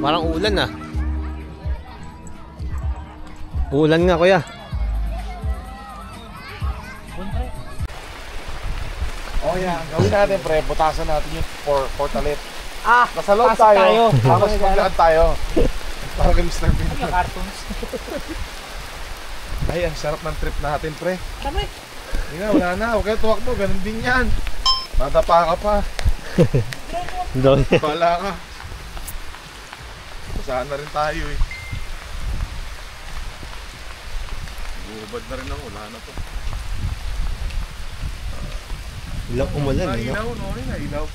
Parang ulan ah. Ulan nga kuya. Oh yan, gawin natin pre, butasan natin yung portalet. Nasa loob pasok tayo. Tapos maglaan tayo. Parang kay Mr. Bean. Yung cartoons. Ay, ang sarap ng trip natin pre. Tama. Hindi na, wala na. Huwag kayo tuwakbo, ganun din yan. Madapa ka pa. Doon. Bala ka. Saan na rin tayo eh. Bubad na rin ako, wala na to. Ilang umulan eh, no? Ilaw, no? Ilaw.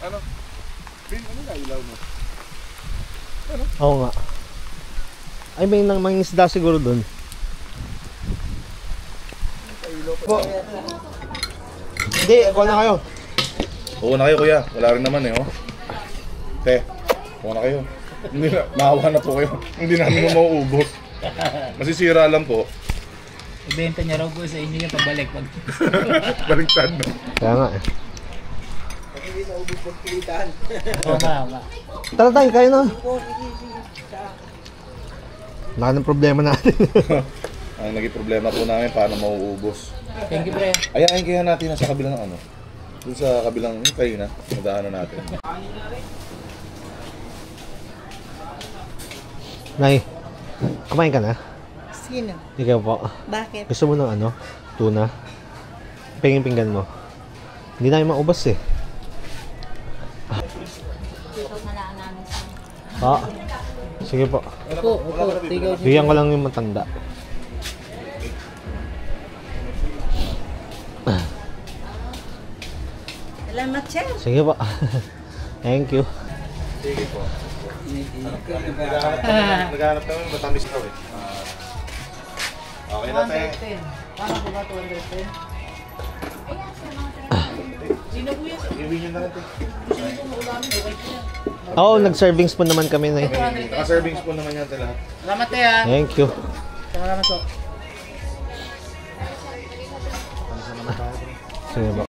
Ano? Bin, ano na ilaw mo? Ano? Oo nga. Ay, may mangingisda siguro doon. Hindi, kuha na kayo. Oo na kayo kuya, wala rin naman eh oh. Te, kuha na kayo. Hindi na, maawa na po kayo. Hindi namin mauubos. Masisira lang po. Ibenta niya raw po sa inyo yung pabalik. Baliktad na. Kaya nga eh. Hindi na ubos pagpilitan. Oo nga. Tara tayo, kayo na. Laki ng problema natin. Ang naging problema po namin, paano mauubos. Thank you, pre. Ayain kaya natin nasa kabilang ano. Doon sa kabilang kayo na, madaanan natin. Nay, kumain ka na? Sino? Ikaw po. Bakit? Gusto mo ng ano? Tuna? Pingin-pinggan mo. Hindi namin maubos eh. Ah, sige po. Opo. Tigaw niyo. Bigyan ko lang yung matanda. Salamat, sir. Sige po. Thank you. Sige po. Naghahanap kami, matamis daw eh. Okay na tayo. 210. Paano po ba 210? Sino po yan? Iwi nyo na rin ito. Gusto niyo po maulamin. Okay po yan. Oo, nag-servings po naman kami na. Naka-servings po naman yan lahat. Salamat tayo ha. Thank you. Salamat po. Sige po.